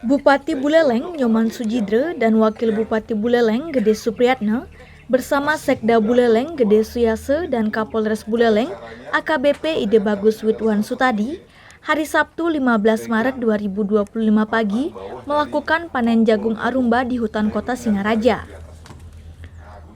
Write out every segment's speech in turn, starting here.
Bupati Buleleng Nyoman Sujidre dan Wakil Bupati Buleleng Gede Supriyatna bersama Sekda Buleleng Gede Suyase dan Kapolres Buleleng AKBP Ide Bagus Widwan Sutadi hari Sabtu 15 Maret 2025 pagi melakukan panen jagung arumba di hutan kota Singaraja.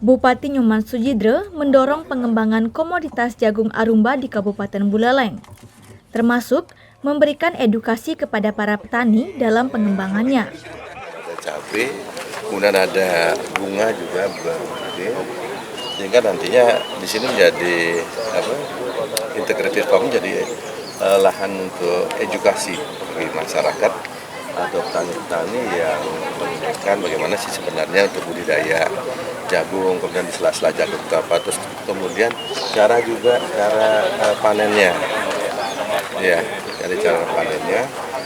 Bupati Nyoman Sujidre mendorong pengembangan komoditas jagung arumba di Kabupaten Buleleng, termasuk memberikan edukasi kepada para petani dalam pengembangannya. Ada cabai, kemudian ada bunga juga bergede, sehingga nantinya di sini menjadi integrated farming, jadi lahan untuk edukasi bagi masyarakat atau petani-petani yang menunjukkan bagaimana sih sebenarnya untuk budidaya jagung, kemudian di sela-sela jagung apa, terus kemudian cara panennya, ya, dari cara panennya,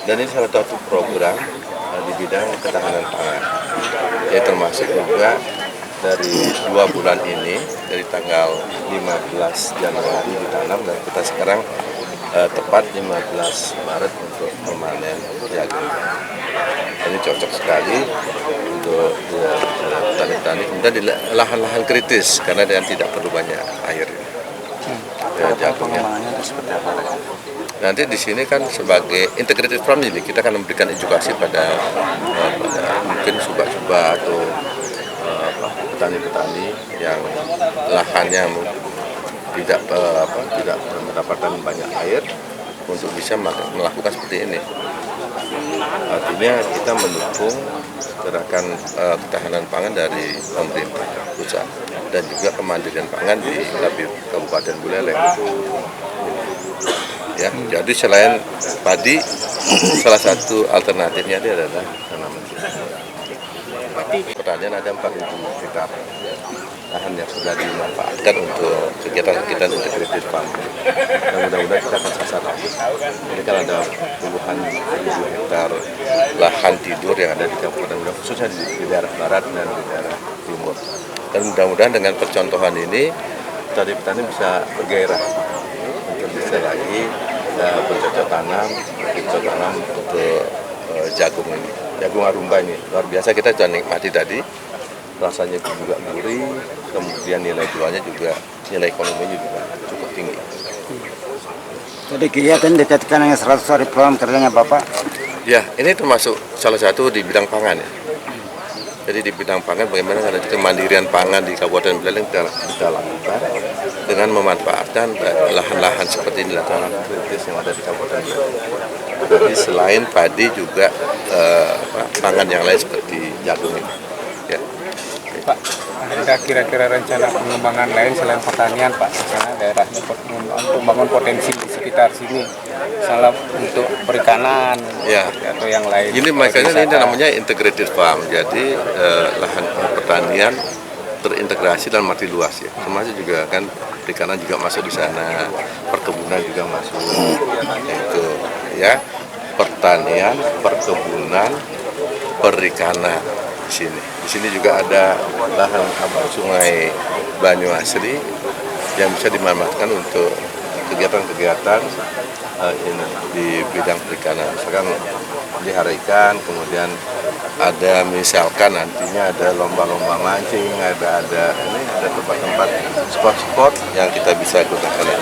dan ini salah satu program di bidang ketahanan pangan. Ya, termasuk juga dari 2 bulan ini, dari tanggal 15 Januari ditanam dan kita sekarang tepat 15 Maret untuk memanen jagung. Ini cocok sekali untuk petani-petani, kemudian di lahan-lahan kritis karena dia tidak perlu banyak air. Jagungnya seperti apa? Nanti di sini kan sebagai integrated farm ini kita akan memberikan edukasi pada mungkin subak-subak atau petani-petani yang lahannya tidak mendapatkan banyak air untuk bisa melakukan seperti ini. Artinya kita mendukung gerakan ketahanan pangan dari pemerintah pusat dan juga kemandirian pangan di Kabupaten Buleleng. Ya, jadi selain padi, salah satu alternatifnya itu adalah tanaman pertanian. Ada 4.000 hektar lahan yang sudah dimanfaatkan untuk kegiatan integrated farming. Dan mudah-mudahan kita akan sasar lagi. Ini kan ada puluhan ribu hektar lahan tidur yang ada di Kabupaten Buleleng, khususnya di daerah barat dan di daerah timur. Dan mudah-mudahan dengan percontohan ini, petani-petani bisa bergairah untuk bisa lagi bercocok tanam untuk jagung ini, jagung arumba ini. Luar biasa, kita sudah nikmati tadi, rasanya juga gurih, kemudian nilai jualnya juga, nilai ekonominya juga cukup tinggi. Jadi kegiatan dikaitkan dengan 100 hari program kerjanya Bapak? Ya, ini termasuk salah satu di bidang pangan ya. Jadi di bidang pangan bagaimana ada kemandirian pangan di Kabupaten Buleleng kita lakukan dengan memanfaatkan lahan-lahan seperti ini, lahan kritis yang ada di Kabupaten Buleleng. Jadi selain padi juga pangan yang lain seperti jagung ini. Ya. Pak, ada kira-kira rencana pengembangan lain selain pertanian Pak? Karena daerahnya untuk membangun potensi di sekitar sini, salah untuk perikanan ya, atau yang lain. Ini makanya ini namanya integrated farm. Jadi lahan pertanian terintegrasi dalam arti luas ya. Termasuk juga kan perikanan juga masuk di sana, perkebunan juga masuk. Itu ya, pertanian, perkebunan, perikanan di sini. Di sini juga ada lahan sungai Banyuasri yang bisa dimanfaatkan untuk kegiatan-kegiatan ini di bidang perikanan. Misalkan melihara kemudian ada misalkan nantinya ada lomba-lomba mancing, ada tempat-tempat spot-spot yang kita bisa gunakan.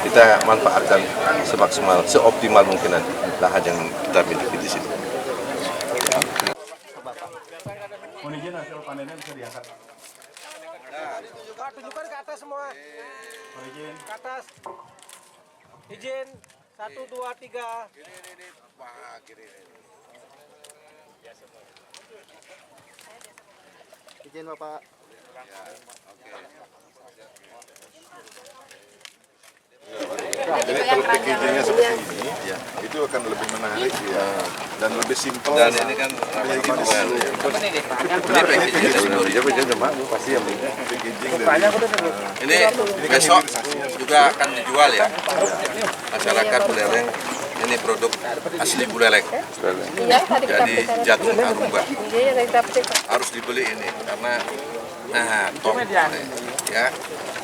Kita manfaatkan semaksimal, seoptimal mungkin lahan yang kita miliki di sini. Mohon izin hasil panennya bisa diangkat. Tunjukkan ke atas semua. Mohon izin. Ke atas. Izin. 1, 2, 3. Ini Pak, gini. Izin Bapak. Ya, oke. Jadi kalau packagingnya seperti ini, ya, itu akan lebih menarik ya, dan lebih simpel. Dan ini kan manual ya. Ini packagingnya udah malu pasti yang ini. Ini besok juga akan dijual ya. Masyarakat Buleleng, ini produk asli Buleleng. Jadi jagung arumba harus dibeli ini karena top ya,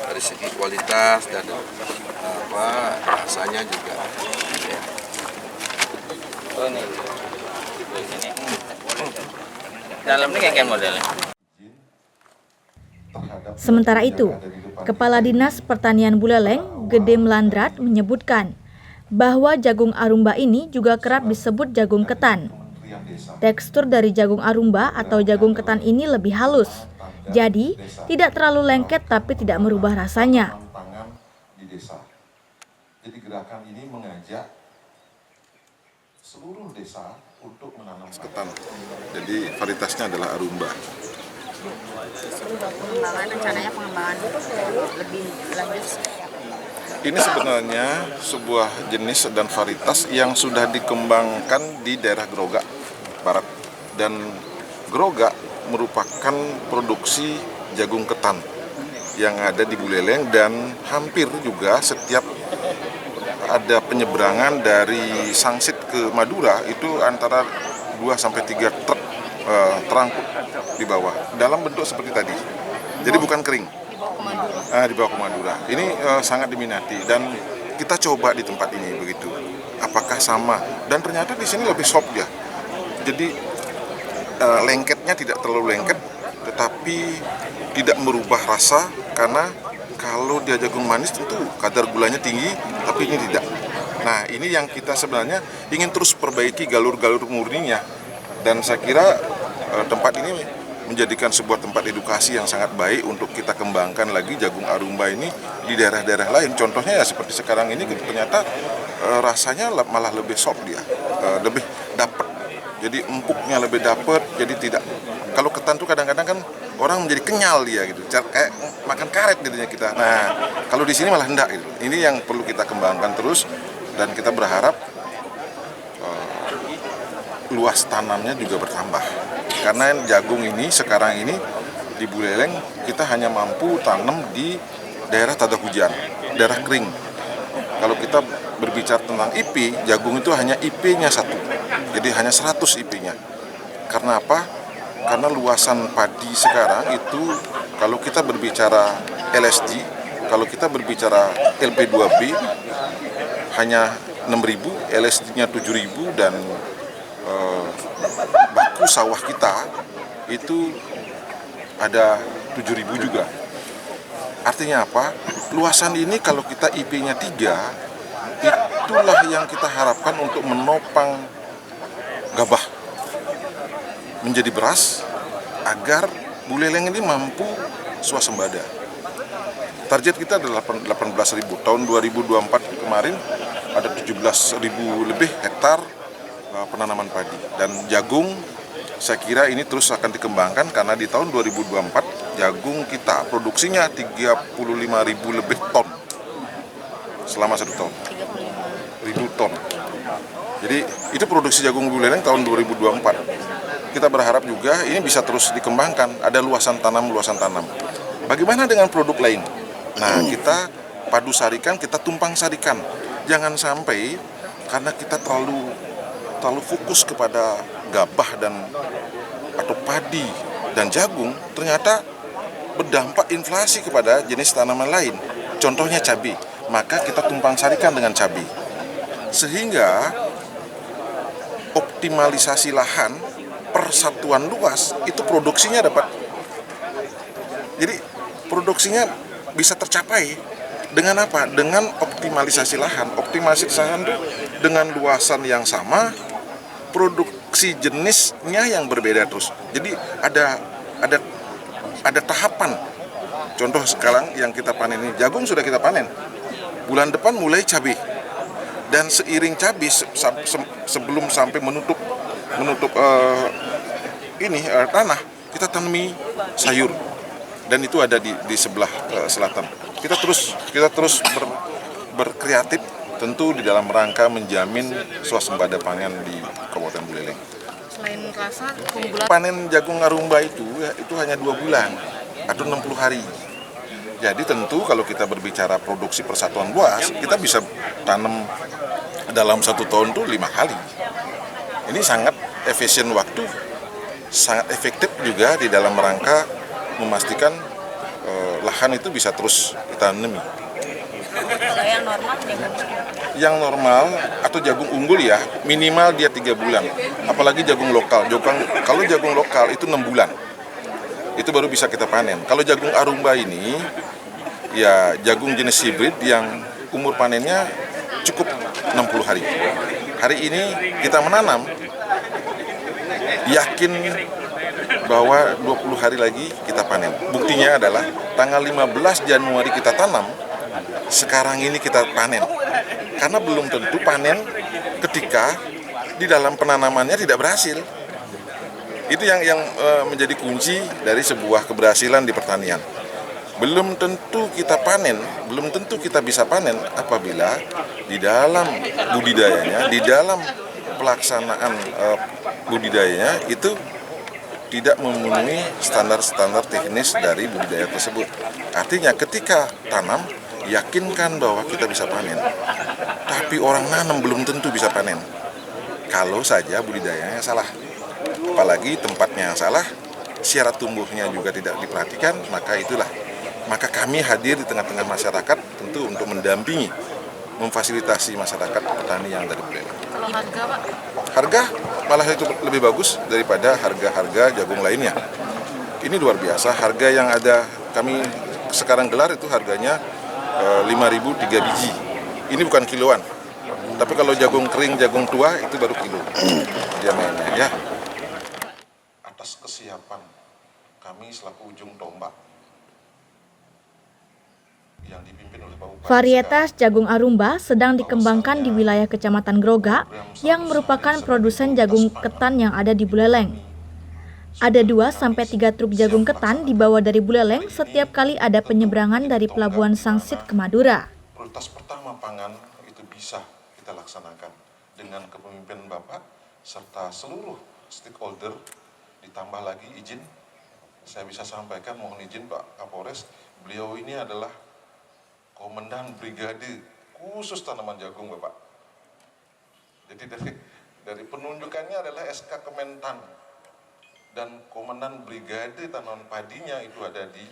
dari segi kualitas dan rasanya juga ya. sini. Dalamnya kayak modelnya. Sementara itu, Kepala Dinas Pertanian Buleleng, Gede Melandrat, menyebutkan bahwa jagung arumba ini juga kerap disebut jagung ketan. Tekstur dari jagung arumba atau jagung ketan ini lebih halus, jadi tidak terlalu lengket tapi tidak merubah rasanya. Jadi gerakan ini mengajak seluruh desa untuk menanam ketan. Jadi varietasnya adalah arumba. Rencananya pengembangan lebih lanjut. Ini sebenarnya sebuah jenis dan varietas yang sudah dikembangkan di daerah Grogak Barat. Dan Grogak merupakan produksi jagung ketan yang ada di Buleleng, dan hampir juga setiap ada penyeberangan dari Sangsit ke Madura itu antara 2-3 truk terangkut di bawah dalam bentuk seperti tadi. Jadi bukan kering. Dibawa ke Madura. Ini sangat diminati dan kita coba di tempat ini begitu. Apakah sama? Dan ternyata di sini lebih soft ya. Jadi lengketnya tidak terlalu lengket, tetapi tidak merubah rasa, karena kalau dia jagung manis tentu kadar gulanya tinggi, tapi ini tidak. Nah, ini yang kita sebenarnya ingin terus perbaiki galur-galur murninya. Dan saya kira tempat ini menjadikan sebuah tempat edukasi yang sangat baik untuk kita kembangkan lagi jagung arumba ini di daerah-daerah lain. Contohnya ya seperti sekarang ini ternyata rasanya malah lebih soft dia, lebih dapat. Jadi empuknya lebih dapat, jadi tidak. Kalau ketan tuh kadang-kadang kan orang menjadi kenyal dia gitu, kayak makan karet jadinya kita. Nah, kalau di sini malah enggak gitu. Ini yang perlu kita kembangkan terus, dan kita berharap luas tanamnya juga bertambah. Karena jagung ini sekarang ini di Buleleng kita hanya mampu tanam di daerah tak ada hujan, daerah kering. Kalau kita berbicara tentang IP, jagung itu hanya IP-nya 1, jadi hanya 100 IP-nya. Karena apa? Karena luasan padi sekarang itu, kalau kita berbicara LSD, kalau kita berbicara LP2B hanya 6.000, LSD-nya 7.000, dan baku sawah kita itu ada 7.000 juga. Artinya apa? Luasan ini kalau kita IP-nya 3, itulah yang kita harapkan untuk menopang gabah menjadi beras, agar Buleleng ini mampu swasembada. Target kita adalah 18.000. Tahun 2024 kemarin ada 17.000 lebih hektar penanaman padi. Dan jagung saya kira ini terus akan dikembangkan, karena di tahun 2024 jagung kita produksinya 35.000 lebih ton selama 1 tahun. 1.000 ton. Jadi itu produksi jagung Buleleng tahun 2024. Kita berharap juga ini bisa terus dikembangkan, ada luasan tanam. Bagaimana dengan produk lain? Nah, kita padu sarikan, kita tumpang sarikan. Jangan sampai karena kita terlalu fokus kepada gabah atau padi dan jagung, ternyata berdampak inflasi kepada jenis tanaman lain. Contohnya cabai, maka kita tumpang sarikan dengan cabai. Sehingga optimalisasi lahan per satuan luas itu produksinya dapat. Jadi produksinya bisa tercapai dengan apa? Dengan optimalisasi lahan. Optimalisasi lahan itu dengan luasan yang sama, produksi jenisnya yang berbeda terus. Jadi ada tahapan. Contoh sekarang yang kita panen ini, jagung sudah kita panen. Bulan depan mulai cabai. Dan seiring cabai sebelum sampai menutup tanah, kita tanami sayur. Dan itu ada di sebelah selatan. Kita terus berkreatif, tentu di dalam rangka menjamin swasembada pangan di Kabupaten Buleleng. Selain rasa, keunggulan Panen jagung arumba itu hanya 2 bulan atau 60 hari. Jadi tentu kalau kita berbicara produksi persatuan buah, kita bisa tanam dalam 1 tahun itu 5 kali. Ini sangat efisien waktu, sangat efektif juga di dalam rangka memastikan lahan itu bisa terus ditanami. yang normal yang normal atau jagung unggul ya minimal dia 3 bulan. Apalagi jagung lokal. Kalau jagung lokal itu 6 bulan. Itu baru bisa kita panen. Kalau jagung Arumba ini ya jagung jenis hibrid yang umur panennya cukup 60 hari. Hari ini kita menanam, yakin bahwa 20 hari lagi kita panen. Buktinya adalah tanggal 15 Januari kita tanam, sekarang ini kita panen. Karena belum tentu panen ketika di dalam penanamannya tidak berhasil. Itu yang menjadi kunci dari sebuah keberhasilan di pertanian. Belum tentu kita panen, belum tentu kita bisa panen apabila di dalam budidayanya, di dalam pelaksanaan budidayanya itu tidak memenuhi standar-standar teknis dari budidaya tersebut. Artinya ketika tanam, yakinkan bahwa kita bisa panen. Tapi orang nanam belum tentu bisa panen. Kalau saja budidayanya salah. Apalagi tempatnya yang salah, syarat tumbuhnya juga tidak diperhatikan, maka kami hadir di tengah-tengah masyarakat tentu untuk mendampingi, memfasilitasi masyarakat petani yang dari Buleleng. Kalau harga, Pak? Harga malah itu lebih bagus daripada harga-harga jagung lainnya. Ini luar biasa, harga yang ada kami sekarang gelar itu harganya 5.000 3 biji. Ini bukan kiloan. Tapi kalau jagung kering, jagung tua itu baru kilo. Dia mainnya ya. Atas kesiapan kami selaku ujung tombak yang dipimpin oleh Pak Bupati. Varietas jagung Arumba sedang dikembangkan di wilayah Kecamatan Groga yang merupakan produsen jagung ketan yang ada di Buleleng. Ada 2-3 truk jagung ketan dibawa dari Buleleng setiap kali ada penyeberangan dari Pelabuhan Sangsit ke Madura. Prioritas pertama pangan itu bisa kita laksanakan dengan kepemimpinan Bapak serta seluruh stakeholder, ditambah lagi izin, saya bisa sampaikan, mohon izin Pak Kapolres, beliau ini adalah Komandan Brigade khusus tanaman jagung Bapak. Jadi dari penunjukannya adalah SK Kementan dan Komandan Brigade tanaman padinya itu ada di